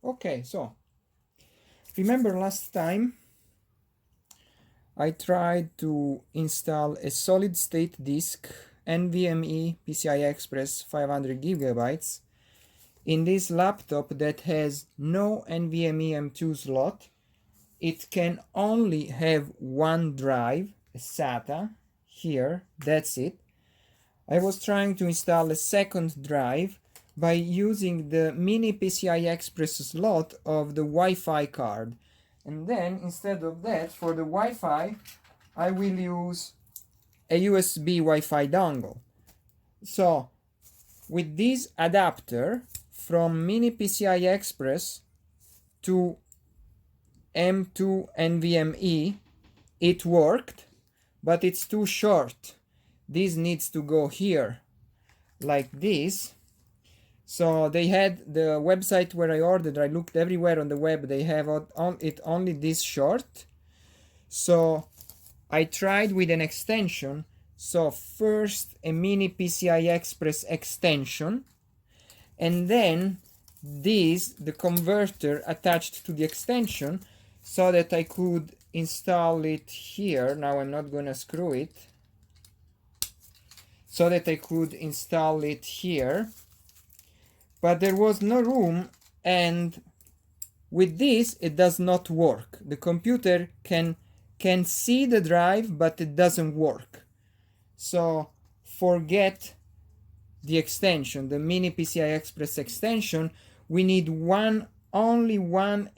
Okay, so remember last time I tried to install a solid state disk NVMe PCI Express 500 gigabytes in this laptop that has no NVMe M.2 slot. It can only have one drive, a SATA, here, that's it. I was trying to install a second drive by using the miniPCIe Express slot of the Wi-Fi card. And then, instead of that, for the Wi-Fi, I will use a USB Wi-Fi dongle. So, with this adapter from miniPCIe Express to M.2 NVMe, it worked, but it's too short. This needs to go here, like this. So they had the website where I ordered, I looked everywhere on the web, they have it only this short. So I tried with an extension. So first a miniPCIe Express extension, and then this, the converter attached to the extension, so that I could install it here. Now I'm not gonna screw it. So that I could install it here. But there was no room, and with this it does not work. The computer can see the drive, but it doesn't work. So forget the extension, the miniPCI Express extension. We need only one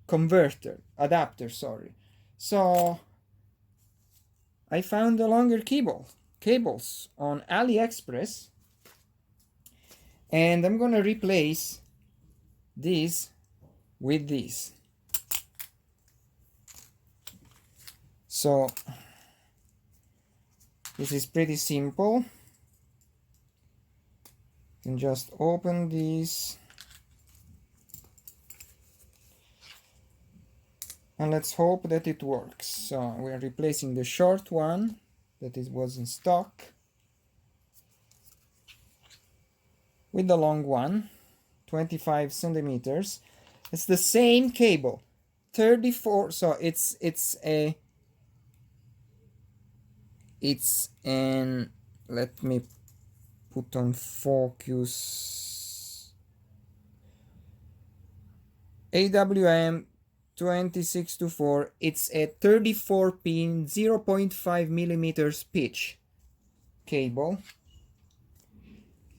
converter, adapter, sorry. So I found the longer cables on AliExpress, and I'm gonna replace this with this. So this is pretty simple. You can just open this, and let's hope that it works. So we're replacing the short one that was in stock with the long one, 25 centimeters. It's the same cable, 34. So it's an, let me put on focus, AWM 2624. It's a 34 pin 0.5 millimeters pitch cable.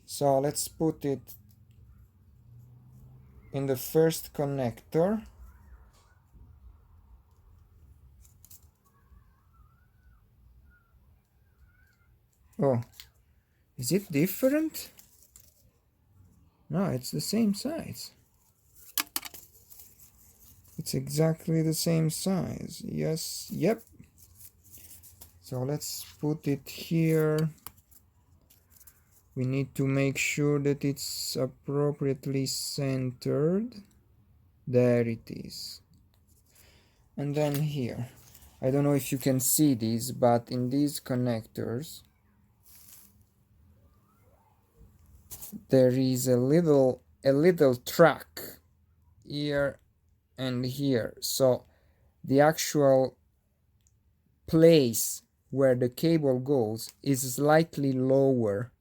So let's put it in the first connector. Oh, is it different? No, it's the same size. It's exactly the same size. Yes, yep. So let's put it here. We need to make sure that it's appropriately centered. There it is. And then here. I don't know if you can see these, but in these connectors there is a little track here and here. So the actual place where the cable goes is slightly lower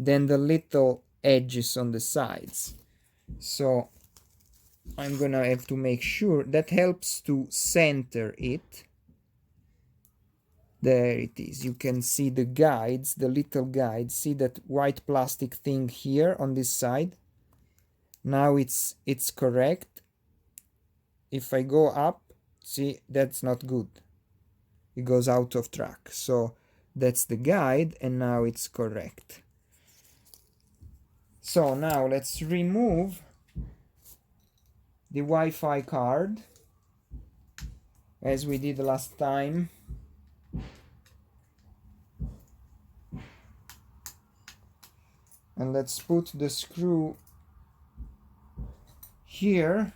than the little edges on the sides. So I'm gonna have to make sure that helps to center it. There it is. You can see the guides, the little guides. See that white plastic thing here on this side? Now it's correct. If I go up, see, that's not good. It goes out of track. So that's the guide, and now it's correct. So now let's remove the Wi-Fi card as we did last time. And let's put the screw here.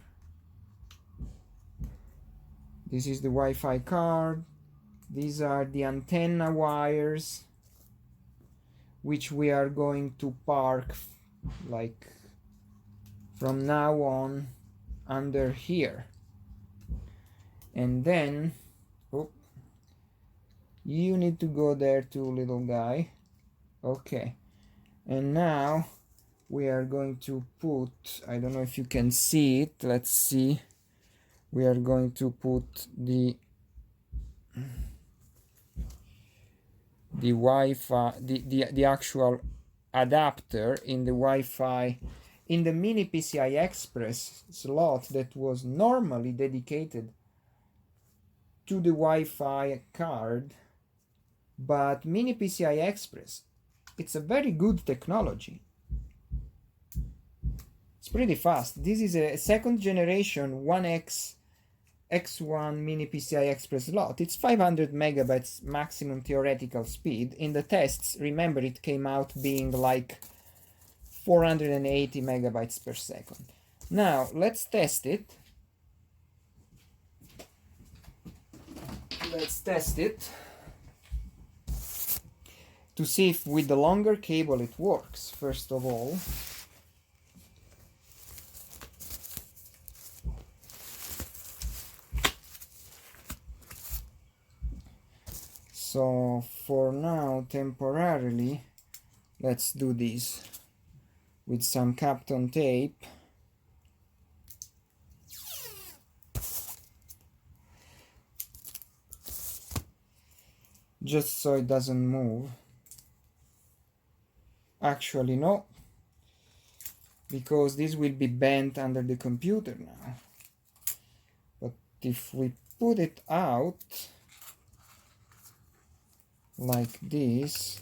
This is the Wi-Fi card. These are the antenna wires, which we are going to park like from now on under here. And then, oh, you need to go there too, little guy. Okay. And now we are going to put, I don't know if you can see it, let's see. We are going to put the Wi-Fi, the actual adapter in the Wi-Fi, in the miniPCI Express slot that was normally dedicated to the Wi-Fi card. But miniPCI Express, it's a very good technology. It's pretty fast. This is a second generation 1X X1 miniPCI Express slot. It's 500 megabytes maximum theoretical speed. In the tests, remember, it came out being like 480 megabytes per second. Now, let's test it. Let's test it to see if with the longer cable it works, first of all. So for now, temporarily, let's do this with some Kapton tape. Just so it doesn't move. Actually, no, because this will be bent under the computer now. But if we put it out like this,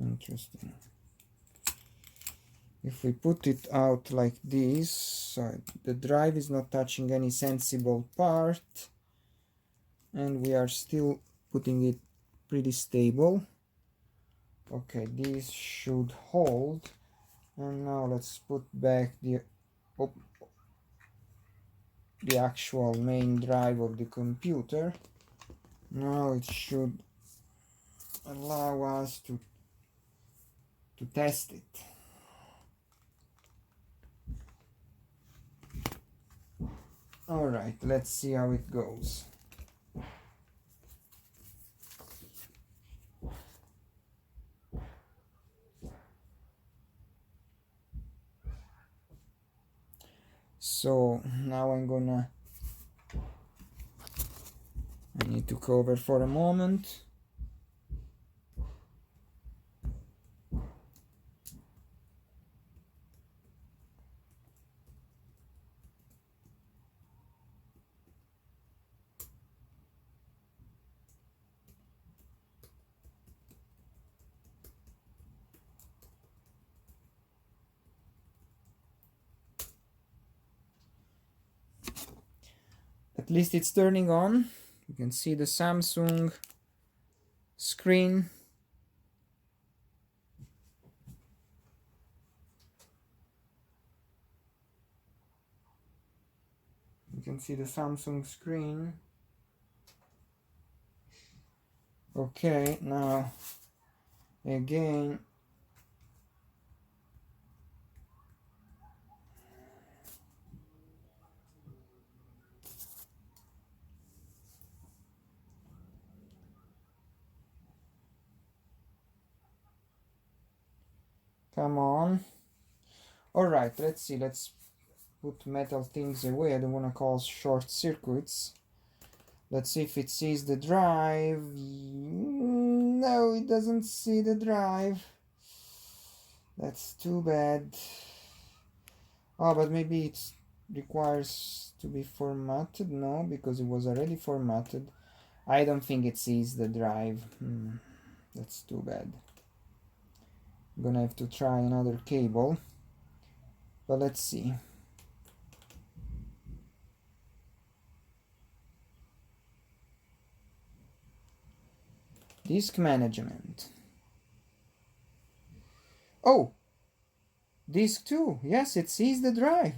interesting. If we put it out like this, so the drive is not touching any sensible part, and we are still putting it pretty stable. Okay, this should hold. And now let's put back the actual main drive of the computer. Now it should allow us to test it. All right, let's see how it goes. So now I need to cover for a moment. At least it's turning on. You can see the Samsung screen. You can see the Samsung screen. Okay, now again. Come on. All right, let's see. Let's put metal things away. I don't want to cause short circuits. Let's see if it sees the drive. No, it doesn't see the drive. That's too bad. Oh, but maybe it requires to be formatted. No, because it was already formatted. I don't think it sees the drive. That's too bad. I'm gonna have to try another cable, but let's see. Disk management. Oh, disk 2. Yes, it sees the drive.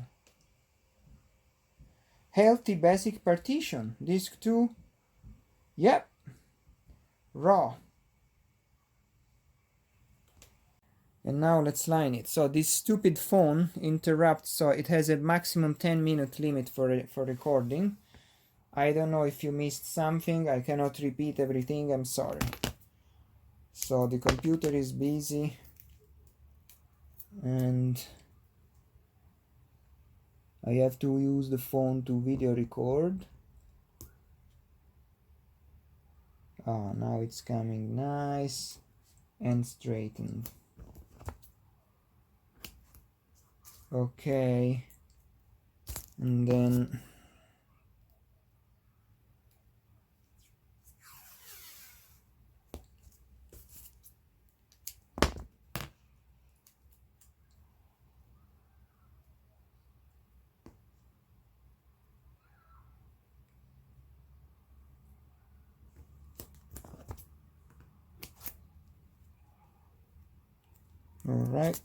Healthy basic partition. Disk 2. Yep. Raw. And now let's line it. So this stupid phone interrupts, so it has a maximum 10-minute limit for recording. I don't know if you missed something. I cannot repeat everything. I'm sorry. So the computer is busy and I have to use the phone to video record. Ah, now it's coming nice and straightened. Okay, and then all right.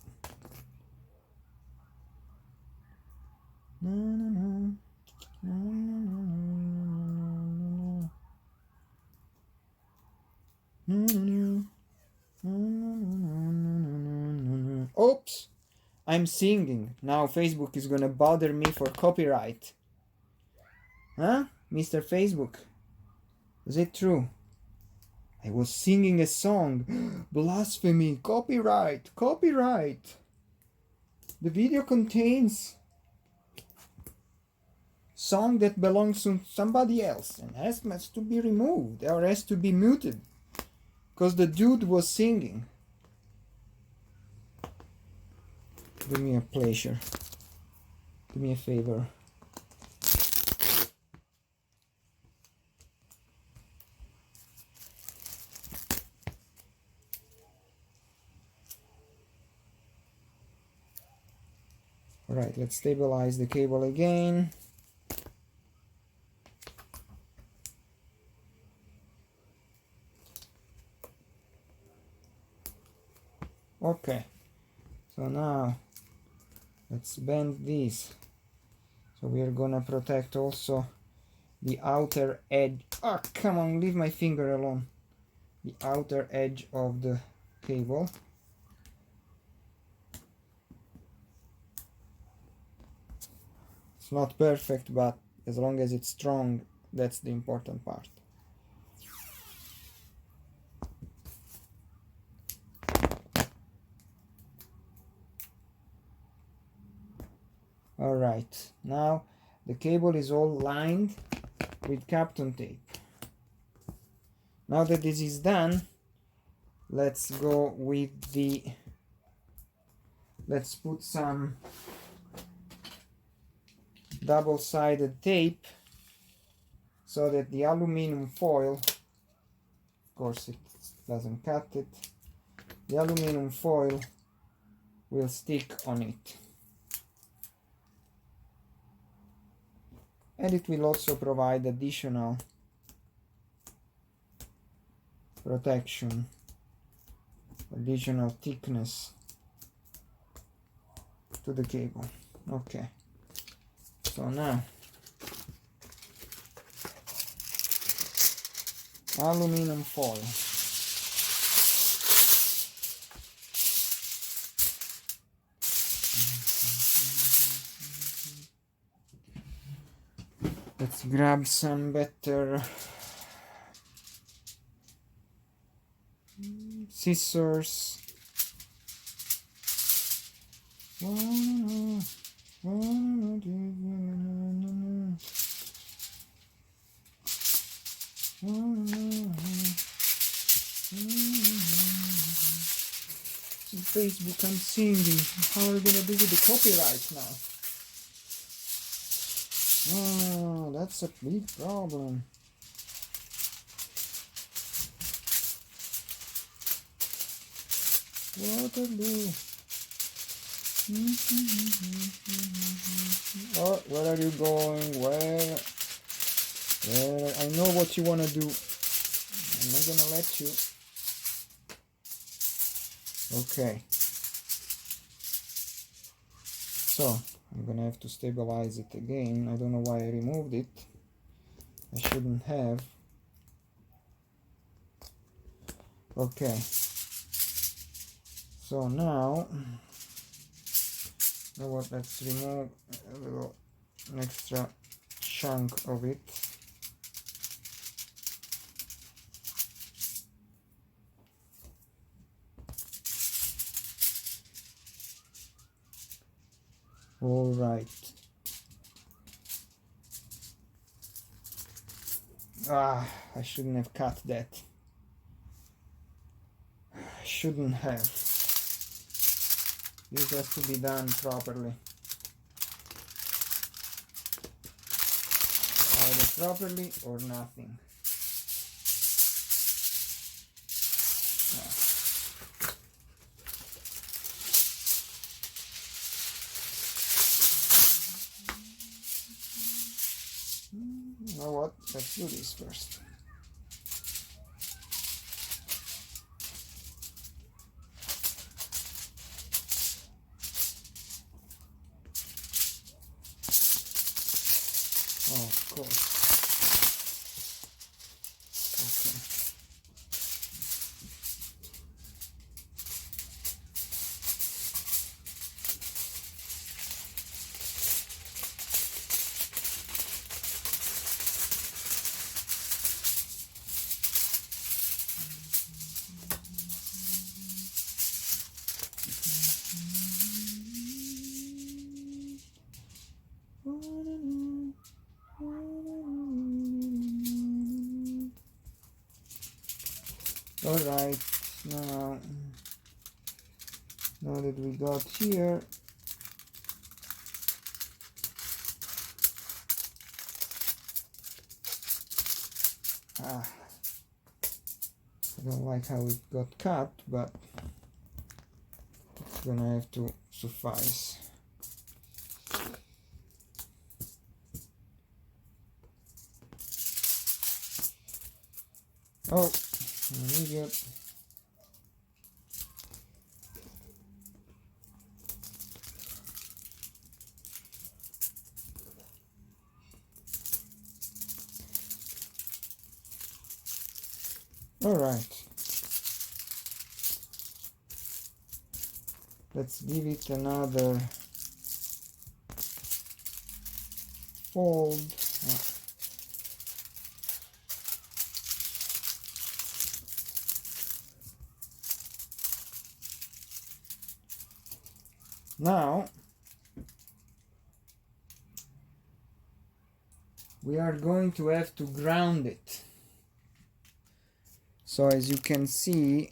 Oops, I'm singing. Now Facebook is gonna bother me for copyright. Huh? Mr. Facebook, is it true? I was singing a song. Blasphemy, copyright, copyright. The video contains song that belongs to somebody else and has to be removed or has to be muted because the dude was singing. Do me a pleasure. Do me a favor. Alright, let's stabilize the cable again. Okay, so now let's bend this. So we are gonna protect also the outer edge. Oh, come on, leave my finger alone. The outer edge of the cable. It's not perfect, but as long as it's strong, that's the important part. Alright, now the cable is all lined with Kapton tape. Now that this is done, let's go with the, let's put some double-sided tape so that the aluminum foil, of course it doesn't cut it, the aluminum foil will stick on it. And it will also provide additional protection, additional thickness to the cable. Okay, so now aluminum foil. Let's grab some better scissors. Facebook, I'm singing. How are we gonna do with the copyright now? Oh, that's a big problem. Waterloo. Oh, where are you going? Where? I know what you wanna do. I'm not gonna let you. Okay. So, I'm gonna have to stabilize it again. I don't know why I removed it. I shouldn't have. Okay. So now, you know what, let's remove a little an extra chunk of it. All right. I shouldn't have cut that. I shouldn't have. This has to be done properly. Either properly or nothing. You know what? Let's do this first. Oh, of course. Okay. Alright, now that we got here, I don't like how it got cut, but it's gonna have to suffice. Oh, I'm an idiot. All right, let's give it another fold. Now we are going to have to ground it. So as you can see,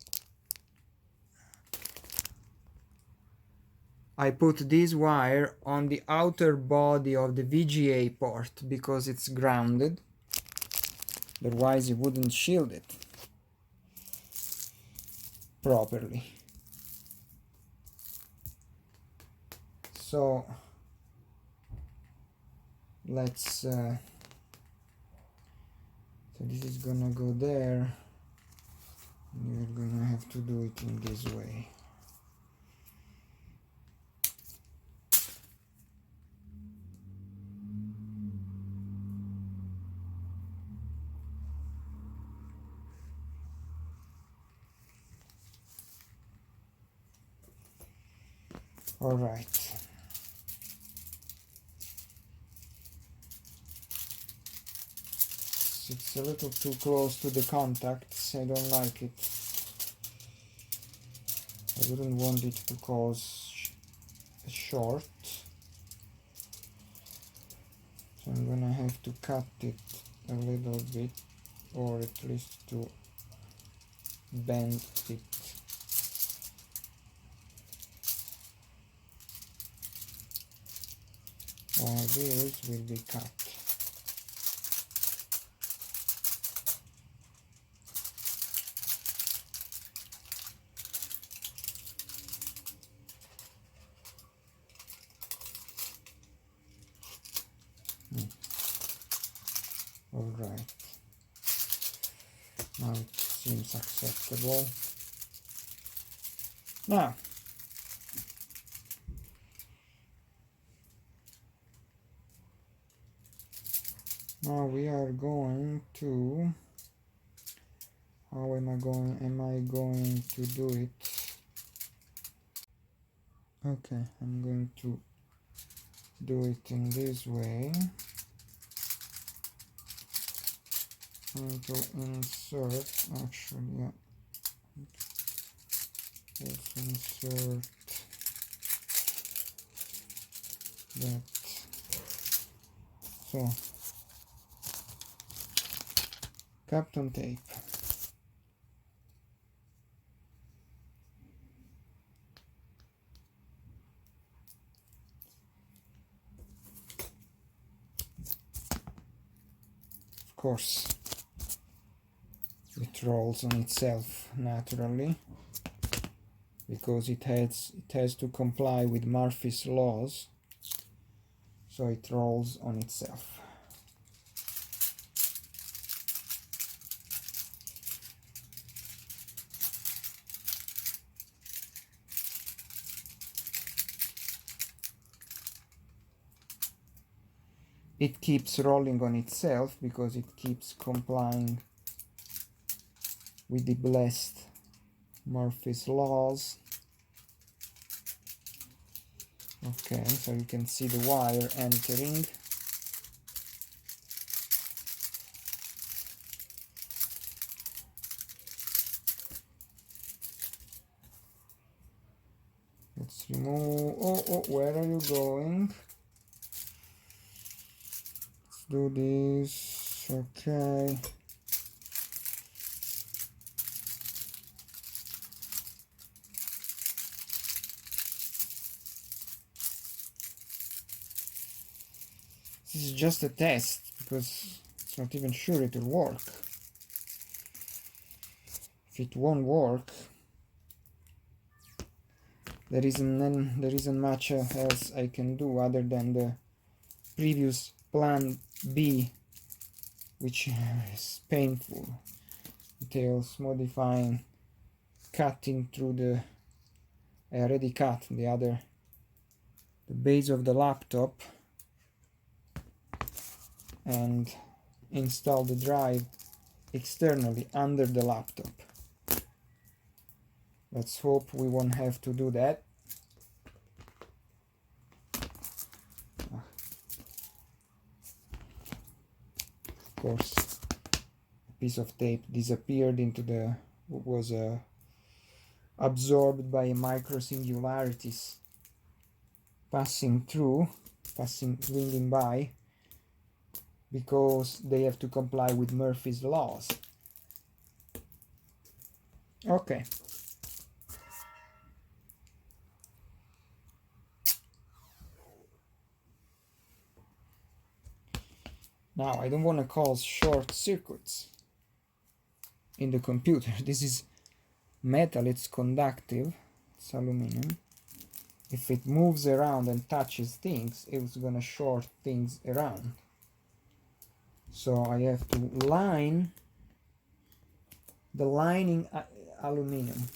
I put this wire on the outer body of the VGA port because it's grounded. Otherwise you wouldn't shield it properly. So let's so this is gonna go there. We're gonna have to do it in this way. All right. It's a little too close to the contacts. I don't like it. I wouldn't want it to cause a short. So I'm gonna have to cut it a little bit, or at least to bend it. All this will be cut. All right. Now it seems acceptable. Now we are going to, how am I going to do it? Okay, I'm going to do it in this way. I'm going to insert, actually, yeah, let's insert that. So, Kapton tape. Of course, it rolls on itself naturally because it has to comply with Murphy's laws, so it rolls on itself. It keeps rolling on itself because it keeps complying with the blessed Murphy's laws. Okay, so you can see the wire entering. Let's remove. Oh, where are you going? Let's do this. Okay. This is just a test because it's not even sure it will work. If it won't work, there isn't much else I can do other than the previous plan B, which is painful. Entails modifying, cutting through the, I already cut the base of the laptop and install the drive externally under the laptop. Let's hope we won't have to do that. Of course, a piece of tape disappeared into the, was absorbed by micro singularities passing through, swinging by, because they have to comply with Murphy's laws. Okay. Now, I don't want to cause short circuits in the computer. This is metal, it's conductive, it's aluminum. If it moves around and touches things, it's gonna short things around. So I have to line the lining aluminum.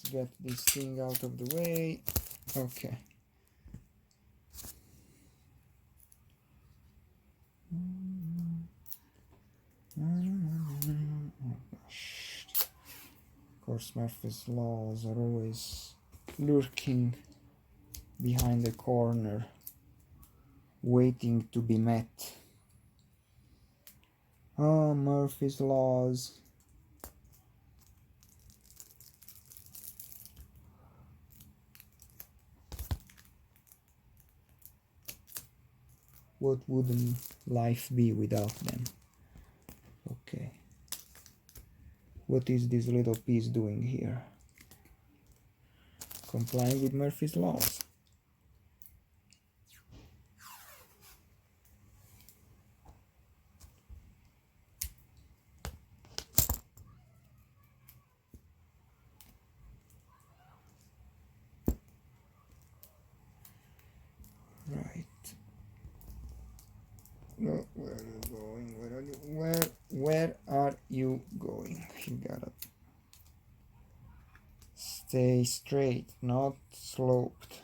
Let's get this thing out of the way. Okay. Oh gosh. Of course, Murphy's laws are always lurking behind the corner, waiting to be met. Oh, Murphy's laws. What wouldn't life be without them? Okay. What is this little piece doing here? Complying with Murphy's laws. Right. No, where are you going? Where are you? Where are you going? You gotta stay stay straight, not sloped.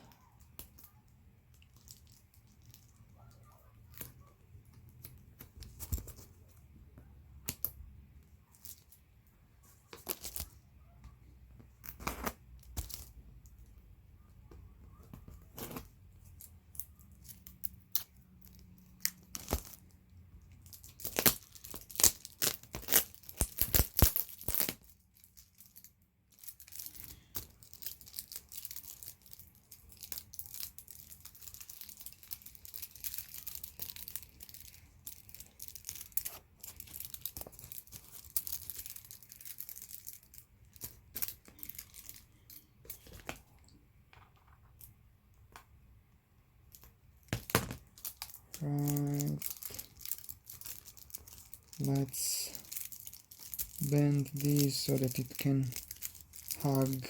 Right. Let's bend this so that it can hug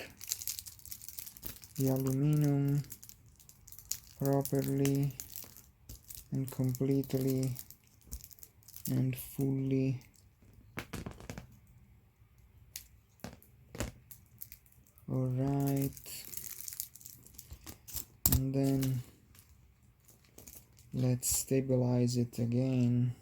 the aluminum properly and completely and fully. Alright, and then let's stabilize it again.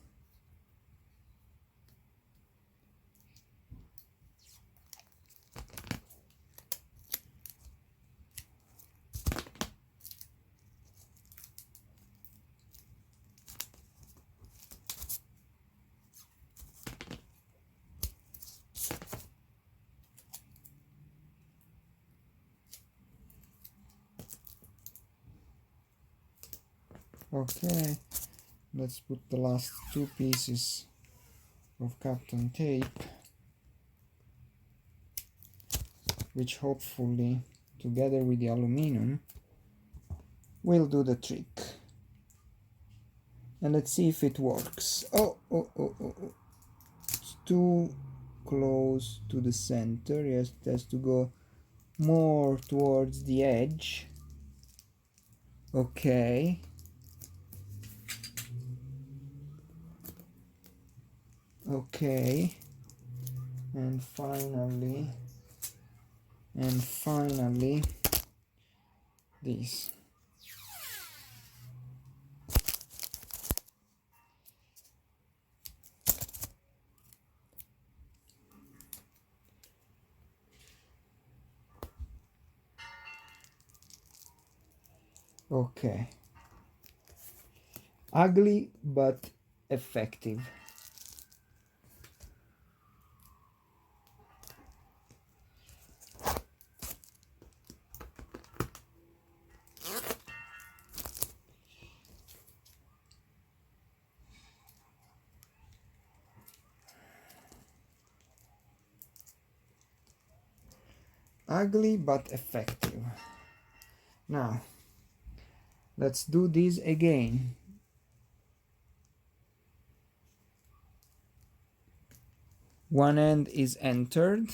Okay, let's put the last two pieces of Kapton tape, which hopefully, together with the aluminum, will do the trick. And let's see if it works. Oh, it's too close to the center. Yes, it has to go more towards the edge. Okay. Okay, and finally this. Okay, ugly but effective. Ugly but effective. Now, let's do this again. One end is entered.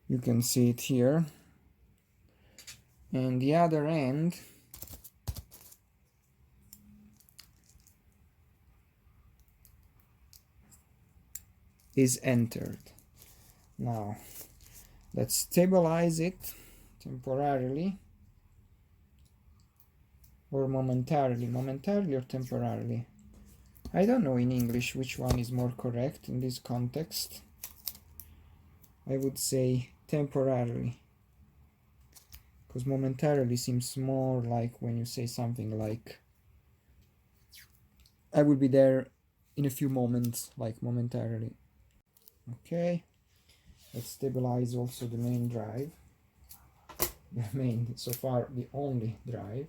You can see it here. And the other end is entered. Now, let's stabilize it temporarily or momentarily or temporarily. I don't know in English which one is more correct in this context. I would say temporarily, because momentarily seems more like when you say something like I will be there in a few moments, like momentarily. Okay, let's stabilize also the main drive, the main, so far the only drive.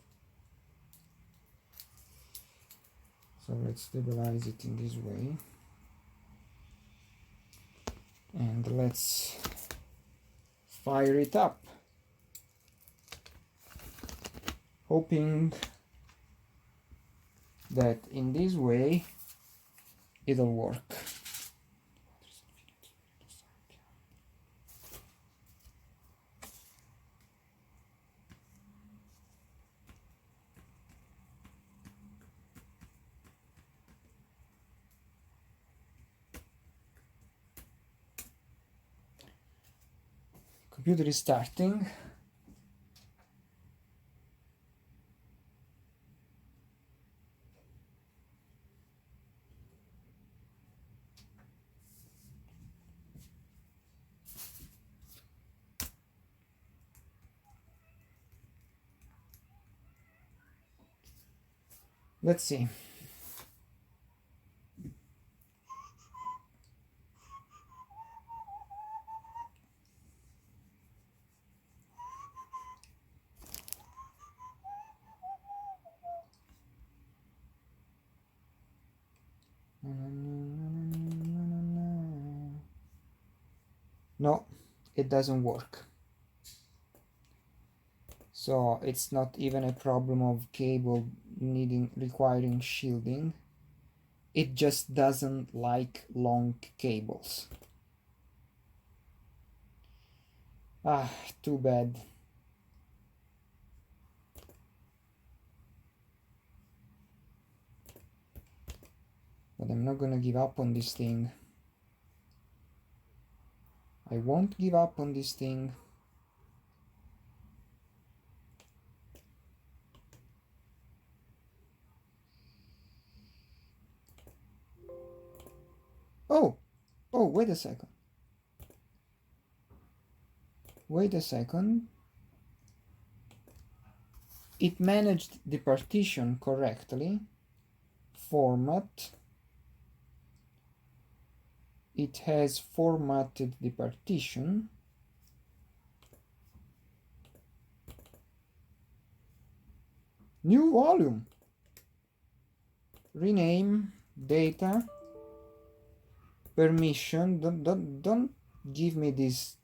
So let's stabilize it in this way, and let's fire it up, hoping that in this way it'll work. Computer is starting. Let's see. No, it doesn't work. So it's not even a problem of cable requiring shielding. It just doesn't like long cables. Ah, too bad. But I'm not gonna give up on this thing. I won't give up on this thing. Oh, wait a second. Wait a second. It managed the partition correctly. Format. It has formatted the partition. New volume. Rename, data, permission. Don't give me this.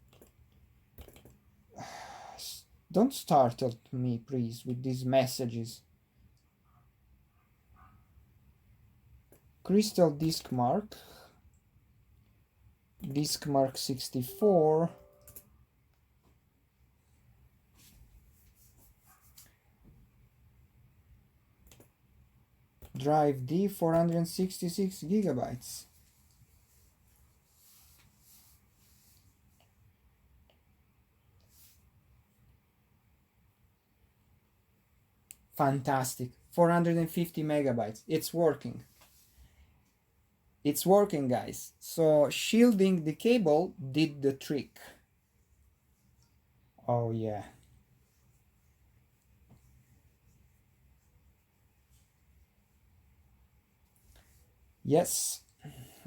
Don't startle me, please, with these messages. Crystal disk mark. Disk mark 64. Drive D 466 gigabytes. Fantastic. 450 megabytes. It's working. It's working, guys. So shielding the cable did the trick. Oh yeah. Yes.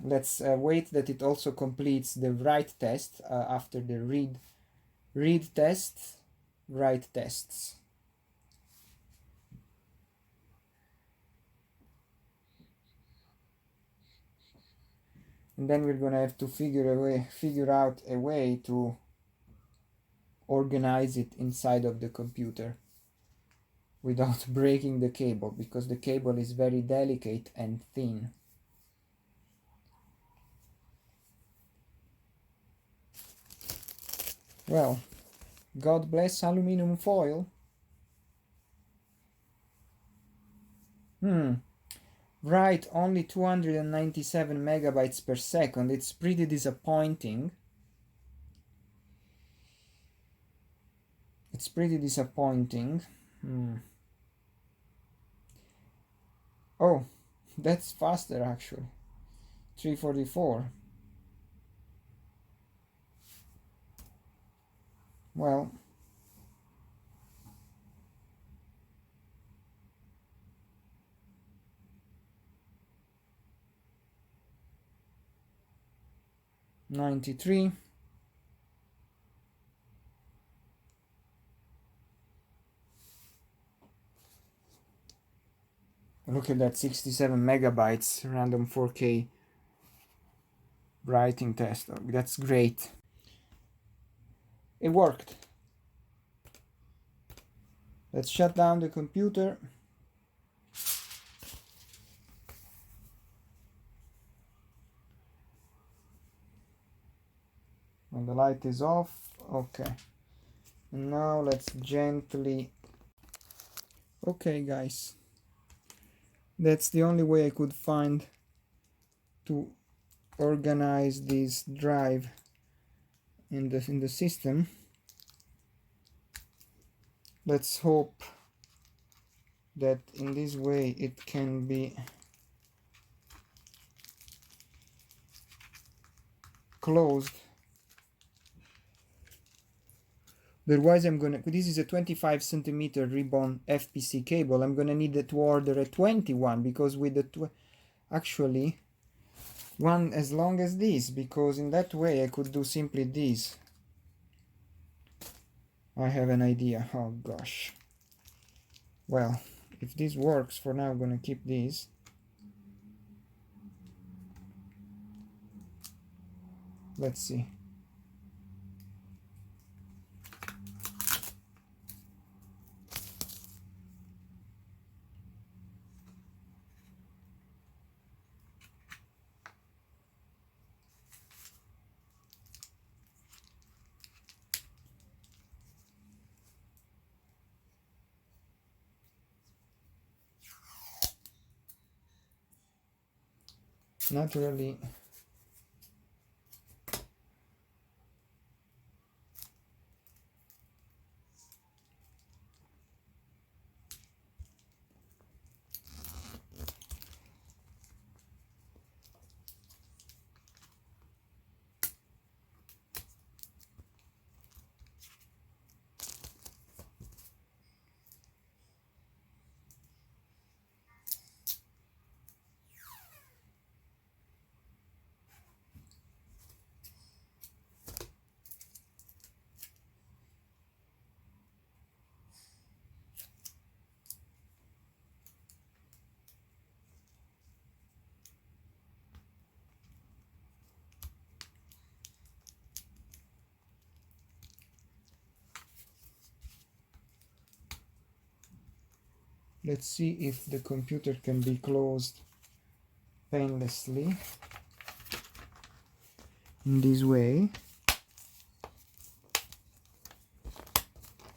Let's wait that it also completes the write test after the read test, write tests. And then we're gonna have to figure out a way to organize it inside of the computer without breaking the cable, because the cable is very delicate and thin. Well, God bless aluminum foil. Right, only 297 megabytes per second. It's pretty disappointing. It's pretty disappointing. Oh, that's faster actually. 344. Well, $93. Look at that, 67 megabytes random 4K writing test. Oh, that's great. It worked. Let's shut down the computer. When the light is off. Okay. And now let's gently. Okay, guys. That's the only way I could find to organize this drive in the system. Let's hope that in this way it can be closed. Otherwise I'm gonna, this is a 25 centimeter ribbon FPC cable, I'm gonna need to order a 21, because with the actually one as long as this, because in that way I could do simply this. I have an idea. Oh gosh. Well, if this works for now, I'm gonna keep this. Let's see. Naturally, let's see if the computer can be closed painlessly in this way.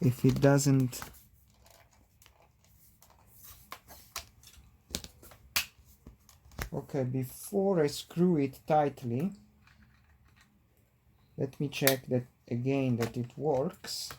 If it doesn't, okay, before I screw it tightly, let me check that again that it works.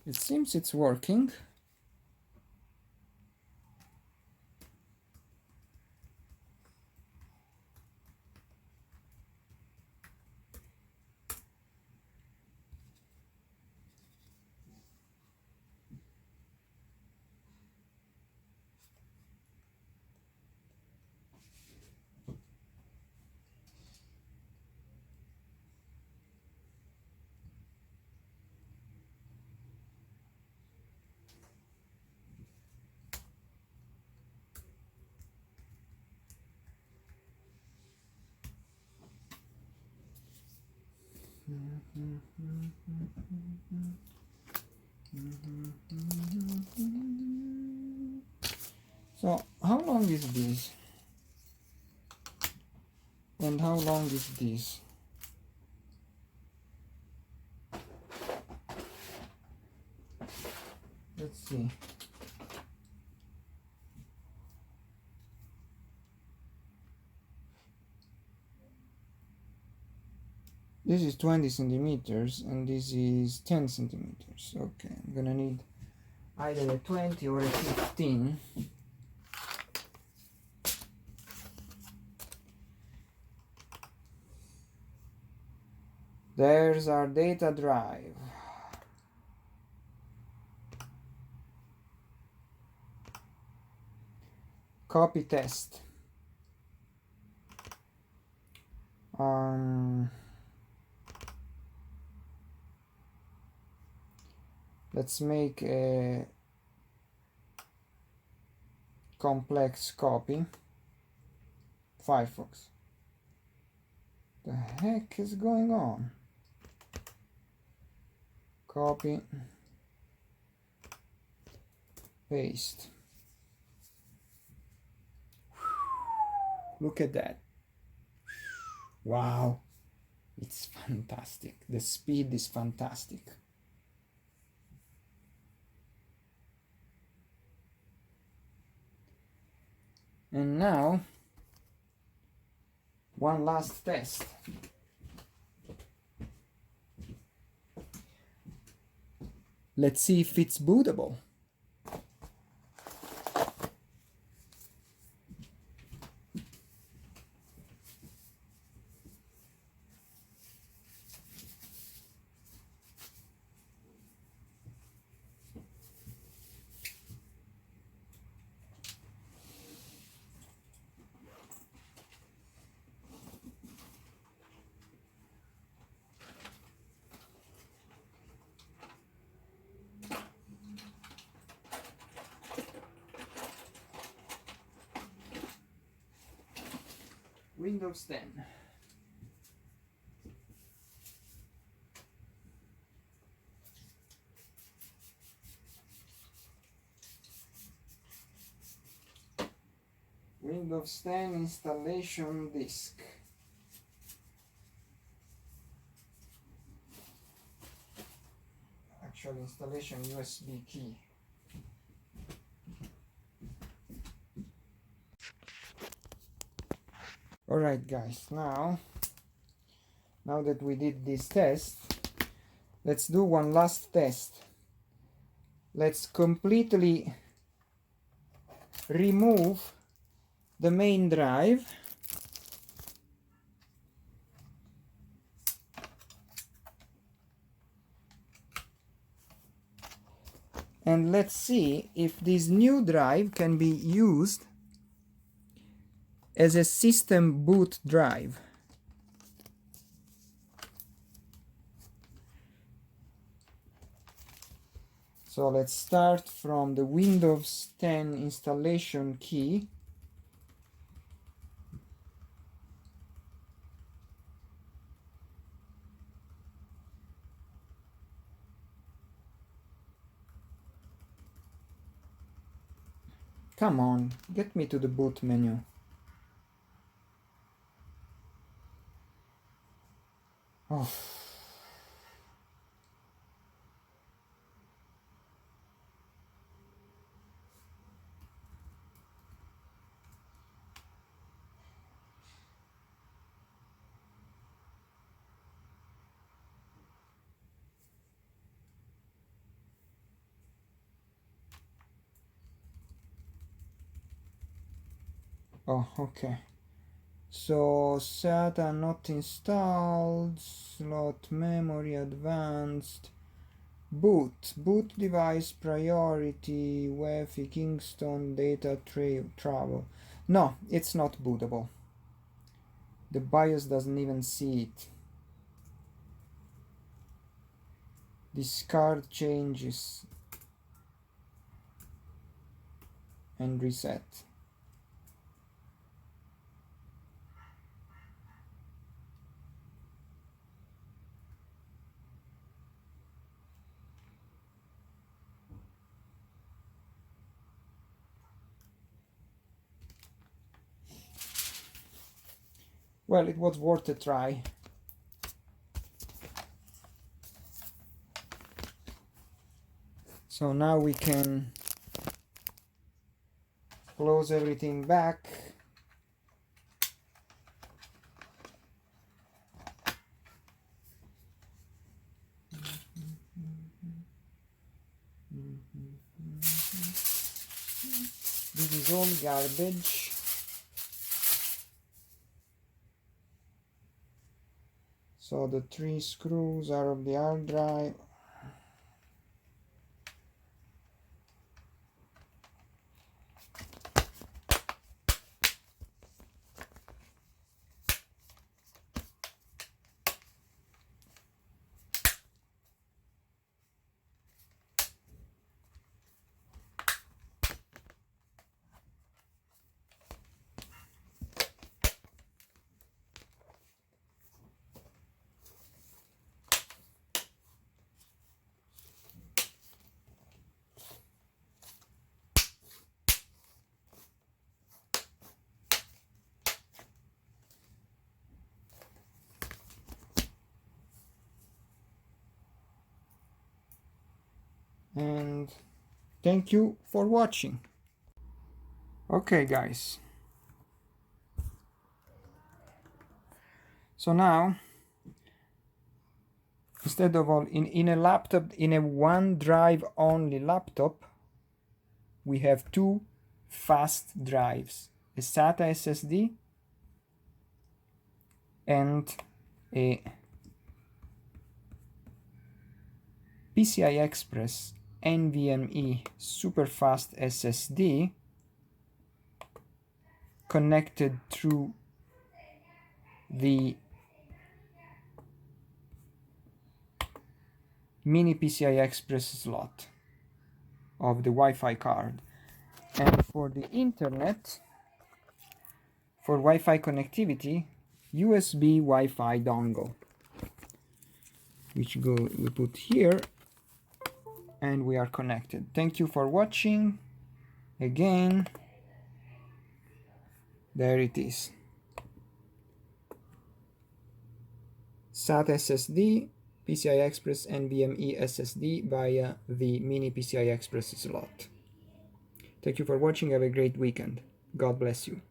It seems it's working. So how long is this? And how long is this? Let's see. This is 20 centimeters and this is 10 centimeters. Okay, I'm gonna need either a 20 or a 15. There's our data drive. Copy test. Let's make a complex copy. Firefox. The heck is going on? Copy, paste. Look at that. Wow, it's fantastic. The speed is fantastic. And now, one last test. Let's see if it's bootable. Windows 10. Windows 10 installation disk. Actual installation USB key. Alright guys, now that we did this test, let's do one last test. Let's completely remove the main drive and let's see if this new drive can be used as a system boot drive. So let's start from the Windows 10 installation key. Come on, get me to the boot menu. Oh. Oh, okay. So SATA not installed, slot memory advanced, boot device priority, Wi-Fi Kingston data travel. No, it's not bootable. The BIOS doesn't even see it. Discard changes and reset. Well, it was worth a try. So now we can close everything back. This is all garbage. So the 3 screws are of the hard drive. Thank you for watching. Okay, guys. So now, instead of all, in a laptop, in a one drive only laptop, we have two fast drives, a SATA SSD and a PCI Express NVMe super fast SSD connected through the miniPCIe Express slot of the Wi-Fi card. And for the internet, for Wi-Fi connectivity, USB Wi-Fi dongle, which we put here, and we are connected. Thank you for watching. Again, there it is. SATA SSD, PCI Express NVMe SSD via the miniPCIe Express slot. Thank you for watching. Have a great weekend. God bless you.